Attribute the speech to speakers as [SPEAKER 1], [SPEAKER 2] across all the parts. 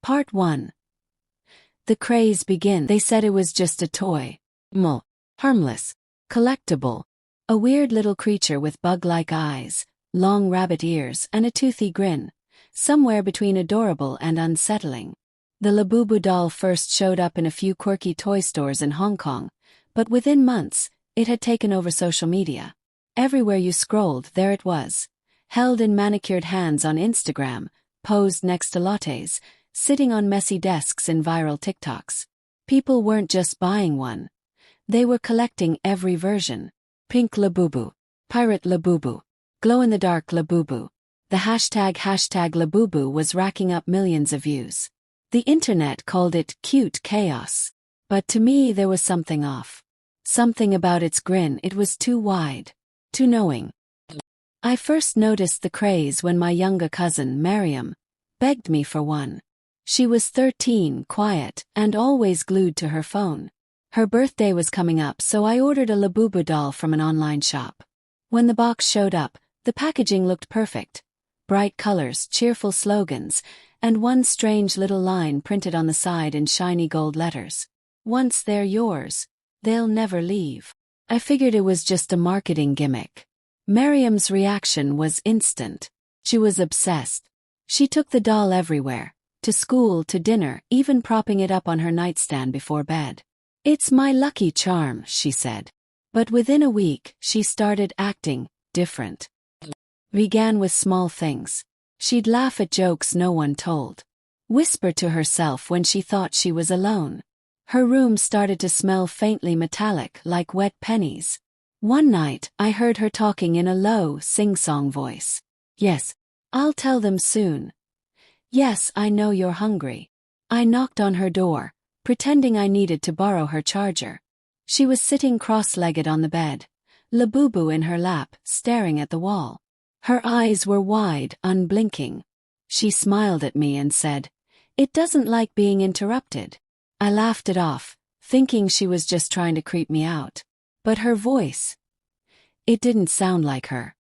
[SPEAKER 1] Part 1. The Craze begins. They said it was just a toy. Harmless. Collectible. A weird little creature with bug-like eyes, long rabbit ears and a toothy grin. Somewhere between adorable and unsettling. The Labubu doll first showed up in a few quirky toy stores in Hong Kong, but within months, it had taken over social media. Everywhere you scrolled, there it was. Held in manicured hands on Instagram, posed next to lattes, sitting on messy desks in viral TikToks. People weren't just buying one. They were collecting every version. Pink Labubu. Pirate Labubu. Glow-in-the-dark Labubu. The hashtag Labubu was racking up millions of views. The internet called it cute chaos. But to me there was something off. Something about its grin. It was too wide. Too knowing. I first noticed the craze when my younger cousin, Miriam, begged me for one. She was 13, quiet, and always glued to her phone. Her birthday was coming up, so I ordered a Labubu doll from an online shop. When the box showed up, the packaging looked perfect. Bright colors, cheerful slogans, and one strange little line printed on the side in shiny gold letters. Once they're yours, they'll never leave. I figured it was just a marketing gimmick. Miriam's reaction was instant. She was obsessed. She took the doll everywhere, to school, to dinner, even propping it up on her nightstand before bed. "It's my lucky charm," she said. But within a week, she started acting different. Began with small things. She'd laugh at jokes no one told. Whisper to herself when she thought she was alone. Her room started to smell faintly metallic, like wet pennies. One night, I heard her talking in a low, sing-song voice. "Yes, I'll tell them soon. Yes, I know you're hungry." I knocked on her door, pretending I needed to borrow her charger. She was sitting cross-legged on the bed, Labubu in her lap, staring at the wall. Her eyes were wide, unblinking. She smiled at me and said, "It doesn't like being interrupted." I laughed it off, thinking she was just trying to creep me out. But her voice, it didn't sound like her.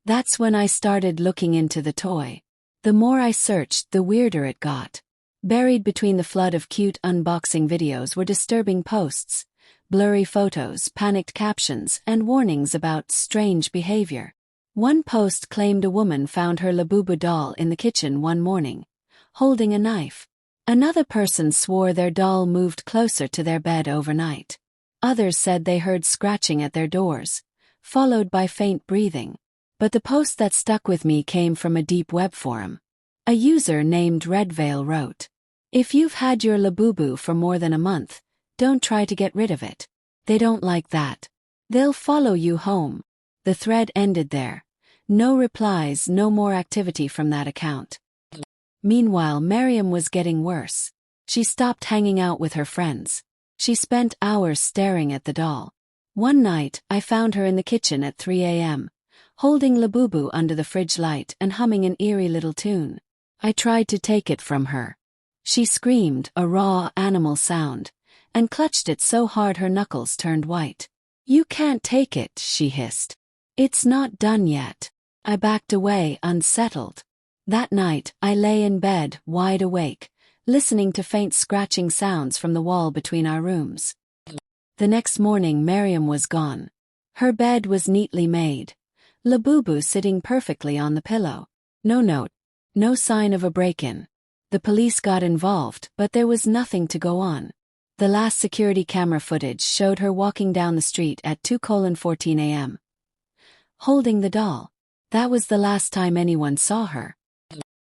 [SPEAKER 1] That's when I started looking into the toy. The more I searched, the weirder it got. Buried between the flood of cute unboxing videos were disturbing posts, blurry photos, panicked captions, and warnings about strange behavior. One post claimed a woman found her Labubu doll in the kitchen one morning, holding a knife. Another person swore their doll moved closer to their bed overnight. Others said they heard scratching at their doors, followed by faint breathing. But the post that stuck with me came from a deep web forum. A user named Redveil wrote, "If you've had your Labubu for more than a month, don't try to get rid of it. They don't like that. They'll follow you home." The thread ended there. No replies, no more activity from that account. Meanwhile, Miriam was getting worse. She stopped hanging out with her friends. She spent hours staring at the doll. One night, I found her in the kitchen at 3 a.m., holding Labubu under the fridge light and humming an eerie little tune. I tried to take it from her. She screamed, a raw animal sound, and clutched it so hard her knuckles turned white. "You can't take it," she hissed. "It's not done yet." I backed away, unsettled. That night, I lay in bed, wide awake, listening to faint scratching sounds from the wall between our rooms. The next morning, Miriam was gone. Her bed was neatly made. Labubu sitting perfectly on the pillow. No note. No sign of a break-in. The police got involved, but there was nothing to go on. The last security camera footage showed her walking down the street at 2:14 a.m. holding the doll. That was the last time anyone saw her.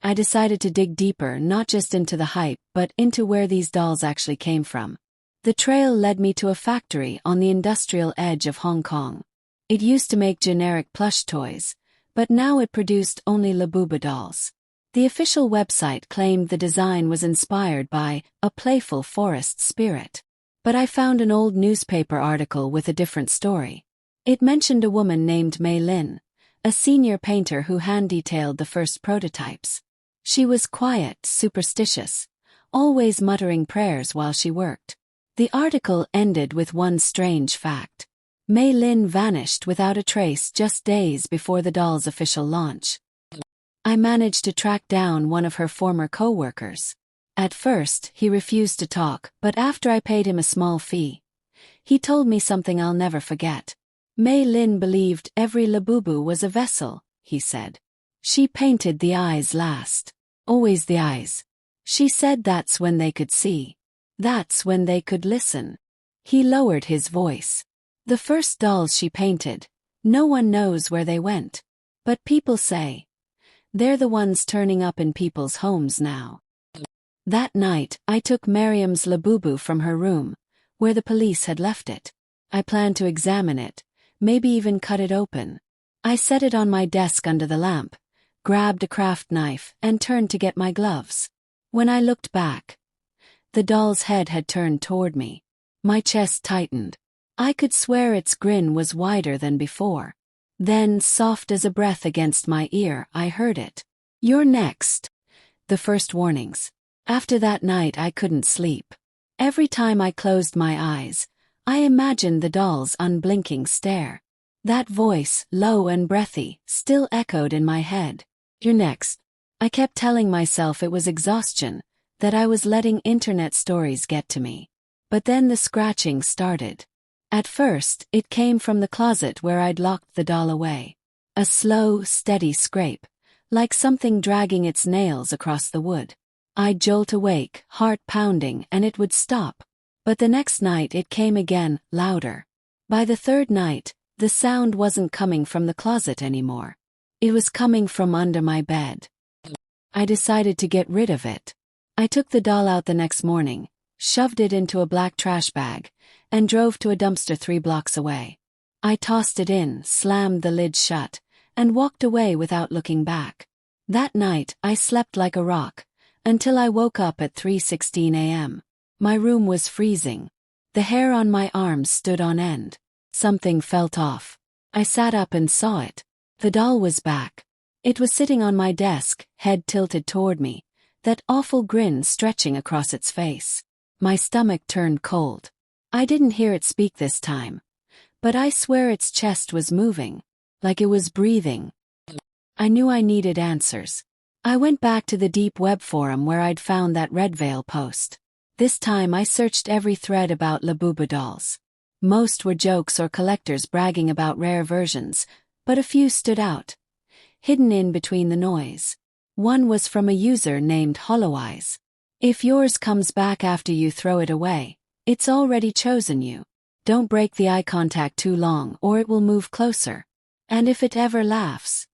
[SPEAKER 1] I decided to dig deeper, not just into the hype, but into where these dolls actually came from. The trail led me to a factory on the industrial edge of Hong Kong. It used to make generic plush toys, but now it produced only Labubu dolls. The official website claimed the design was inspired by a playful forest spirit. But I found an old newspaper article with a different story. It mentioned a woman named Mei Lin, a senior painter who hand-detailed the first prototypes. She was quiet, superstitious, always muttering prayers while she worked. The article ended with one strange fact. Mei Lin vanished without a trace just days before the doll's official launch. I managed to track down one of her former co-workers. At first, he refused to talk, but after I paid him a small fee, he told me something I'll never forget. Mei Lin believed every Labubu was a vessel, he said. She painted the eyes last. Always the eyes. She said that's when they could see. That's when they could listen. He lowered his voice. The first dolls she painted, no one knows where they went. But people say they're the ones turning up in people's homes now. That night, I took Miriam's Labubu from her room, where the police had left it. I planned to examine it, maybe even cut it open. I set it on my desk under the lamp, grabbed a craft knife, and turned to get my gloves. When I looked back, the doll's head had turned toward me. My chest tightened. I could swear its grin was wider than before. Then, soft as a breath against my ear, I heard it. "You're next." The first warnings. After that night I couldn't sleep. Every time I closed my eyes, I imagined the doll's unblinking stare. That voice, low and breathy, still echoed in my head. "You're next." I kept telling myself it was exhaustion, that I was letting internet stories get to me. But then the scratching started. At first, it came from the closet where I'd locked the doll away. A slow, steady scrape, like something dragging its nails across the wood. I'd jolt awake, heart pounding, and it would stop. But the next night it came again, louder. By the third night, the sound wasn't coming from the closet anymore. It was coming from under my bed. I decided to get rid of it. I took the doll out the next morning, shoved it into a black trash bag, and drove to a dumpster 3 blocks away. I tossed it in, slammed the lid shut, and walked away without looking back. That night, I slept like a rock, until I woke up at 3:16 a.m. My room was freezing. The hair on my arms stood on end. Something felt off. I sat up and saw it. The doll was back. It was sitting on my desk, head tilted toward me, that awful grin stretching across its face. My stomach turned cold. I didn't hear it speak this time, but I swear its chest was moving, like it was breathing. I knew I needed answers. I went back to the deep web forum where I'd found that Red Veil post. This time I searched every thread about Labubu dolls. Most were jokes or collectors bragging about rare versions, but a few stood out, hidden in between the noise. One was from a user named Hollow Eyes. "If yours comes back after you throw it away, it's already chosen you. Don't break the eye contact too long or it will move closer. And if it ever laughs,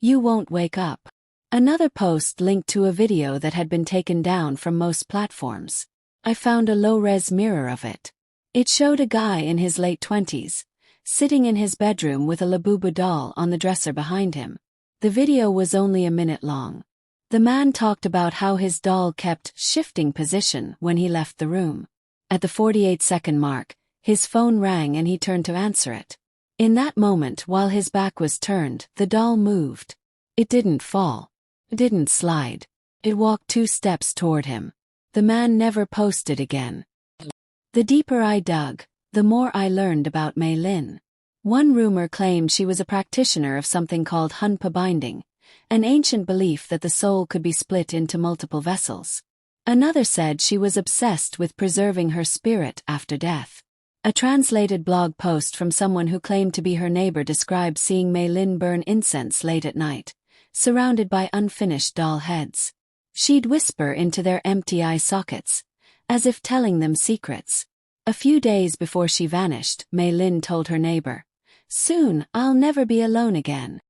[SPEAKER 1] you won't wake up." Another post linked to a video that had been taken down from most platforms. I found a low-res mirror of it. It showed a guy in his late 20s, sitting in his bedroom with a Labubu doll on the dresser behind him. The video was only a minute long. The man talked about how his doll kept shifting position when he left the room. At the 48-second mark, his phone rang and he turned to answer it. In that moment, while his back was turned, the doll moved. It didn't fall. It didn't slide. It walked 2 steps toward him. The man never posted again. The deeper I dug, the more I learned about Mei Lin. One rumor claimed she was a practitioner of something called Hunpa binding, an ancient belief that the soul could be split into multiple vessels. Another said she was obsessed with preserving her spirit after death. A translated blog post from someone who claimed to be her neighbor described seeing Mei Lin burn incense late at night, surrounded by unfinished doll heads. She'd whisper into their empty eye sockets, as if telling them secrets. A few days before she vanished, Mei Lin told her neighbor, "Soon, I'll never be alone again."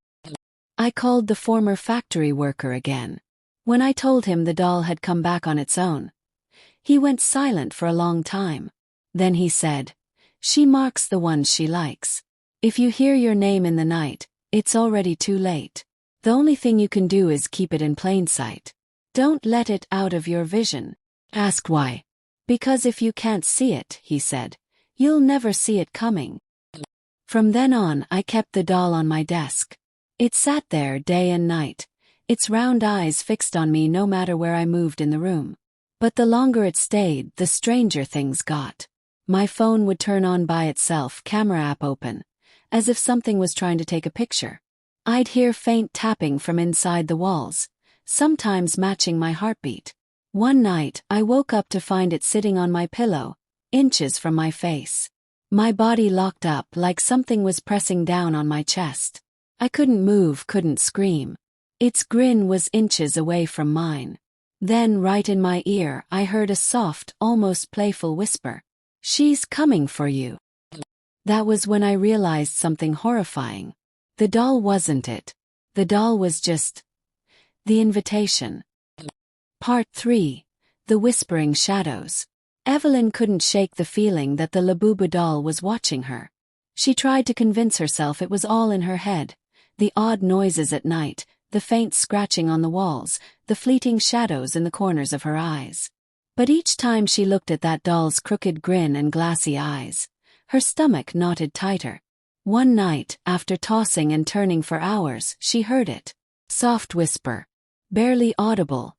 [SPEAKER 1] I called the former factory worker again. When I told him the doll had come back on its own, he went silent for a long time. Then he said, "She marks the ones she likes. If you hear your name in the night, it's already too late. The only thing you can do is keep it in plain sight. Don't let it out of your vision." Asked why. "Because if you can't see it," he said, "you'll never see it coming." From then on, I kept the doll on my desk. It sat there day and night, its round eyes fixed on me no matter where I moved in the room. But the longer it stayed, the stranger things got. My phone would turn on by itself, camera app open, as if something was trying to take a picture. I'd hear faint tapping from inside the walls, sometimes matching my heartbeat. One night, I woke up to find it sitting on my pillow, inches from my face. My body locked up like something was pressing down on my chest. I couldn't move, couldn't scream. Its grin was inches away from mine. Then, right in my ear, I heard a soft, almost playful whisper. "She's coming for you." That was when I realized something horrifying. The doll wasn't it. The doll was just the invitation. Part 3. The Whispering Shadows. Evelyn couldn't shake the feeling that the Labubu doll was watching her. She tried to convince herself it was all in her head. The odd noises at night, the faint scratching on the walls, the fleeting shadows in the corners of her eyes. But each time she looked at that doll's crooked grin and glassy eyes, her stomach knotted tighter. One night, after tossing and turning for hours, she heard it. Soft whisper. Barely audible.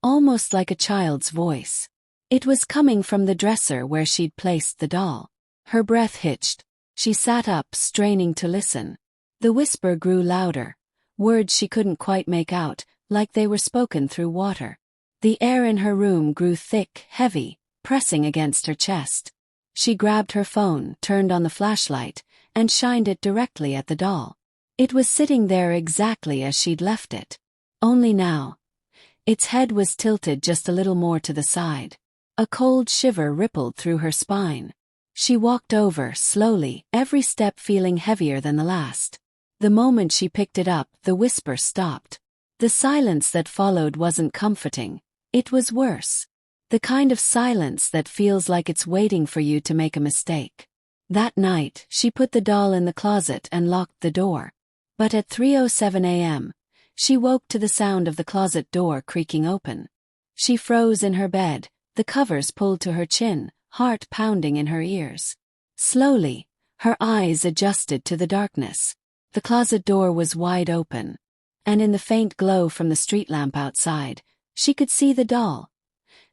[SPEAKER 1] Almost like a child's voice. It was coming from the dresser where she'd placed the doll. Her breath hitched. She sat up, straining to listen. The whisper grew louder. Words she couldn't quite make out, like they were spoken through water. The air in her room grew thick, heavy, pressing against her chest. She grabbed her phone, turned on the flashlight, and shined it directly at the doll. It was sitting there exactly as she'd left it. Only now, its head was tilted just a little more to the side. A cold shiver rippled through her spine. She walked over, slowly, every step feeling heavier than the last. The moment she picked it up, the whisper stopped. The silence that followed wasn't comforting. It was worse. The kind of silence that feels like it's waiting for you to make a mistake. That night, she put the doll in the closet and locked the door. But at 3:07 a.m., she woke to the sound of the closet door creaking open. She froze in her bed, the covers pulled to her chin, heart pounding in her ears. Slowly, her eyes adjusted to the darkness. The closet door was wide open, and in the faint glow from the street lamp outside, she could see the doll,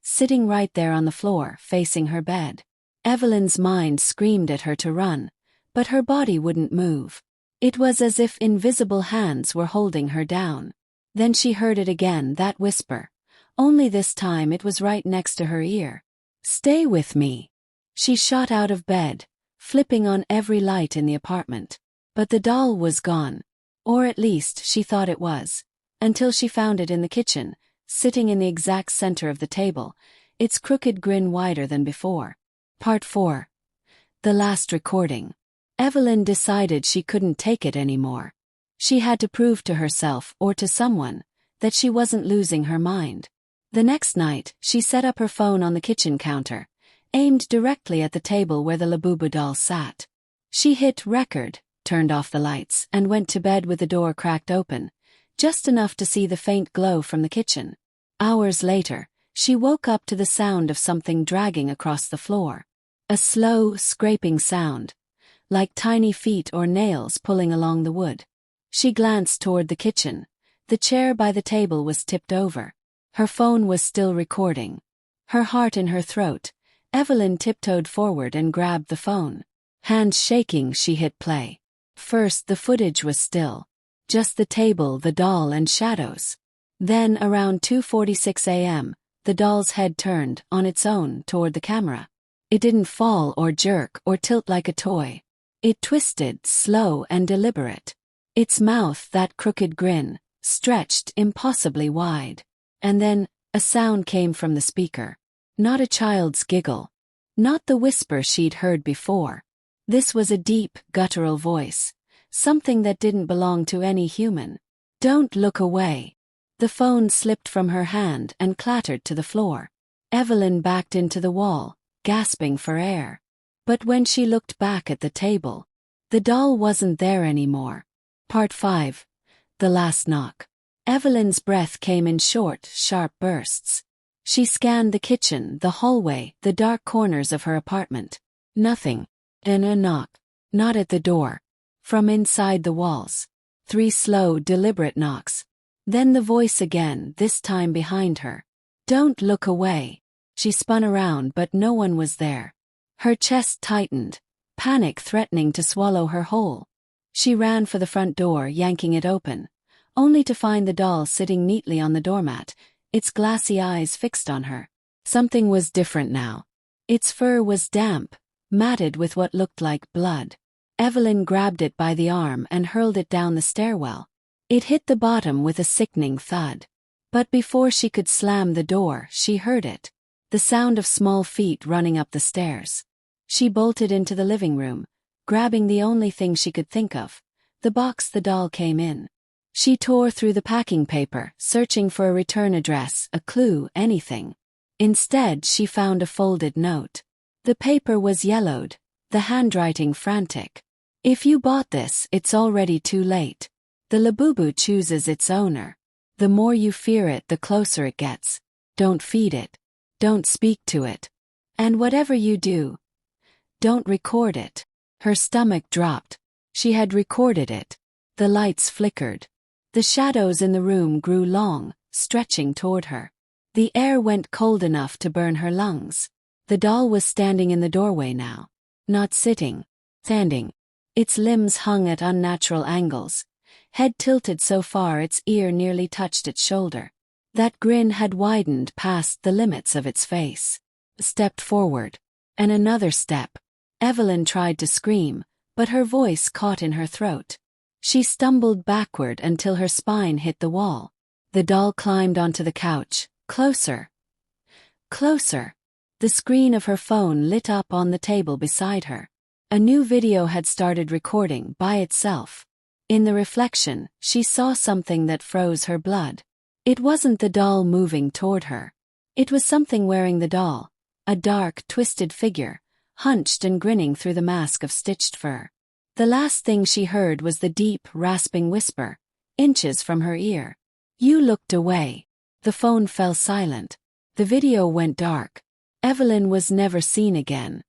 [SPEAKER 1] sitting right there on the floor, facing her bed. Evelyn's mind screamed at her to run, but her body wouldn't move. It was as if invisible hands were holding her down. Then she heard it again, that whisper. Only this time it was right next to her ear. "Stay with me." She shot out of bed, flipping on every light in the apartment. But the doll was gone. Or at least she thought it was. Until she found it in the kitchen, sitting in the exact center of the table, its crooked grin wider than before. Part 4. The Last Recording. Evelyn decided she couldn't take it anymore. She had to prove to herself, or to someone, that she wasn't losing her mind. The next night, she set up her phone on the kitchen counter, aimed directly at the table where the Labubu doll sat. She hit record, turned off the lights, and went to bed with the door cracked open, just enough to see the faint glow from the kitchen. Hours later, she woke up to the sound of something dragging across the floor. A slow, scraping sound, like tiny feet or nails pulling along the wood. She glanced toward the kitchen. The chair by the table was tipped over. Her phone was still recording. Her heart in her throat, Evelyn tiptoed forward and grabbed the phone. Hands shaking, she hit play. First, the footage was still. Just the table, the doll, and shadows. Then, around 2:46 a.m., the doll's head turned, on its own, toward the camera. It didn't fall or jerk or tilt like a toy. It twisted, slow and deliberate. Its mouth, that crooked grin, stretched impossibly wide. And then, a sound came from the speaker. Not a child's giggle. Not the whisper she'd heard before. This was a deep, guttural voice. Something that didn't belong to any human. "Don't look away." The phone slipped from her hand and clattered to the floor. Evelyn backed into the wall, gasping for air. But when she looked back at the table, the doll wasn't there anymore. Part 5. The Last Knock. Evelyn's breath came in short, sharp bursts. She scanned the kitchen, the hallway, the dark corners of her apartment. Nothing. And a knock. Not at the door. From inside the walls. 3 slow, deliberate knocks. Then the voice again, this time behind her. "Don't look away." She spun around, but no one was there. Her chest tightened, panic threatening to swallow her whole. She ran for the front door, yanking it open, only to find the doll sitting neatly on the doormat, its glassy eyes fixed on her. Something was different now. Its fur was damp, matted with what looked like blood. Evelyn grabbed it by the arm and hurled it down the stairwell. It hit the bottom with a sickening thud. But before she could slam the door, she heard it. The sound of small feet running up the stairs. She bolted into the living room, grabbing the only thing she could think of, the box the doll came in. She tore through the packing paper, searching for a return address, a clue, anything. Instead, she found a folded note. The paper was yellowed, the handwriting frantic. If you bought this, it's already too late. The Labubu chooses its owner. The more you fear it, the closer it gets. Don't feed it. Don't speak to it. And whatever you do, don't record it. Her stomach dropped. She had recorded it. The lights flickered. The shadows in the room grew long, stretching toward her. The air went cold enough to burn her lungs. The doll was standing in the doorway now. Not sitting. Standing. Its limbs hung at unnatural angles. Head tilted so far its ear nearly touched its shoulder. That grin had widened past the limits of its face. Stepped forward. And another step. Evelyn tried to scream, but her voice caught in her throat. She stumbled backward until her spine hit the wall. The doll climbed onto the couch. Closer. Closer. The screen of her phone lit up on the table beside her. A new video had started recording by itself. In the reflection, she saw something that froze her blood. It wasn't the doll moving toward her. It was something wearing the doll, a dark, twisted figure, hunched and grinning through the mask of stitched fur. The last thing she heard was the deep, rasping whisper, inches from her ear. You looked away. The phone fell silent. The video went dark. Evelyn was never seen again.